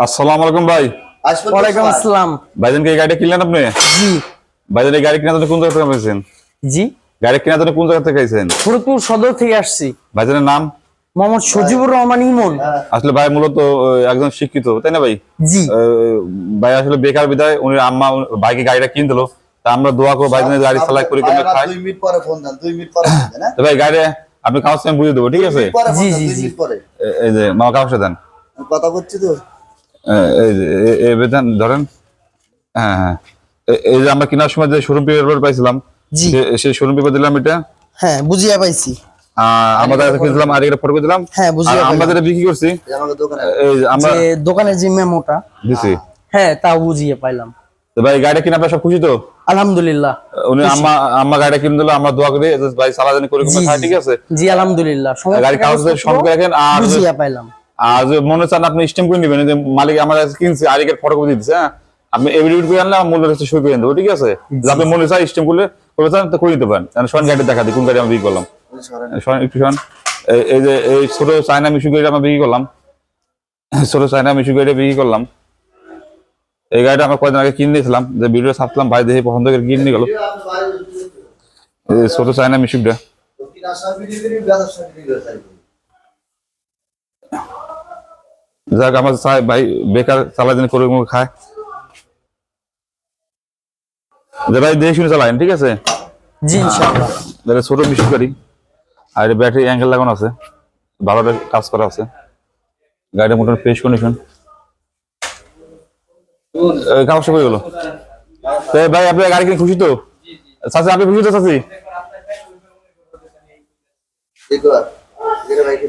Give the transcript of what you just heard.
আসসালামু আলাইকুম ভাই। ওয়ালাইকুম আসসালাম। ভাইজান কি এই গাড়িটা কিনলেন আপনি? জি ভাইজান এই গাড়ি কেনার জন্য কোন জায়গা থেকে পেয়েছেন? জি, গাড়ি কেনার জন্য কোন জায়গা থেকে আইছেন? ফরিদপুর সদর থেকে আসছি। ভাইজানের নাম? মোহাম্মদ সজিবুর রহমান ইমন। আসলে ভাই মূলত একজন শিক্ষিত, তাই না ভাই? জি ভাই আসলে বেকার বিদায় উনি আম্মা ভাইকে গাড়িটা কিনে দিল। তা আমরা দোয়া করব ভাইজানের গাড়ি চালাই করে কিনে খাই। 2 মিনিট পরে ফোন দেন, 2 মিনিট পরে ফোন দেন। তো ভাই গাড়ি আপনি কাগজ আমি বুঝিয়ে দেবো, ঠিক আছে? জি, জি, 2 জি। মিনিট পরে এই যে মামা কাগজটা দেন। আমি কথা বলছি তো। এই যে এই বেতন ধরেন। হ্যাঁ হ্যাঁ, এই যে আমরা কেনার সময় যে শোরুম পেপার পাইছিলাম, জি সেই শোরুম পেপার দিলাম এটা। হ্যাঁ, বুঝিয়া পাইছি। আমরা কিনলাম আর এটা ফটো করে দিলাম। হ্যাঁ, বুঝিয়া আমরা পাইলাম। যেটা বিক্রি করছি এই আমাকে দোকানে এই যে আমরা যে দোকানের যে মেমোটা, দিছি। হ্যাঁ তা বুঝিয়ে পাইলাম। তো ভাই গাড়িটা কিনে আপনারা সব খুশি তো? আলহামদুলিল্লাহ। উনি আম্মা গাড়িটা কিনে দিল, আমরা দোয়া করি যে ভাই সালাদানি করে জি কিনে খাই, জি। ঠিক আছে? জি আলহামদুলিল্লাহ। সমস্ত গাড়ি কাগজে কাগজপত্র সঙ্গে রাখেন। আর বুঝিয়া পাইলাম। আর যদি মনে চান আপনি স্ট্যাম্প করে নেবেন, যে মালিক আমার কাছে কিনছে আরিকের ফটো করে দিচ্ছে, হ্যাঁ আপনি এভিডেভিট করে আনলে আমার মূল্য সই করে দেবো, ঠিক আছে? যদি আপনি মনে চান স্ট্যাম্প করে চান তো করে নিতে পারেন। সরান গাড়ি দেখা দিই কোন গাড়ি আমি বিক্রি করলাম। সরান একটু সরান। এই যে এই ছোট চায়না মিশু গাড়িটা আমরা বিক্রি করলাম। ছোট চায়না মিশু গাড়িটা বিক্রি করলাম। এই গাড়িটা আমরা কয়েকদিন আগে কিনে নিয়েছিলাম, যে ভিডিও ছাপলাম, ভাই দেখে পছন্দ করে কিনে নিয়ে গেল। এই ছোট চায়না মিশুকটা। তো কি রাস্তা ভিডিও করি, ব্যবসা সার্টিফিকেট চাই। যাক আমার চাই ভাই বেকার চালাদিন করে খায়, যে ভাই দেখে শুনে চালায়েন, ঠিক আছে? জি ইনশাআল্লাহ। এটা ছোট মিশুক গাড়ি, আর এটা ব্যাটারি অ্যাঙ্গেল লাগানো আছে, ভালো কাজ করা আছে। গাড়িটা মোটামুটি ফ্রেশ কন্ডিশন। কাগজটা করে গেলো। ভাই আপনি গাড়ি কিনে খুশি তো? চাচি আপনি খুশি তো চাচি? দেখো, এটা ভাই কি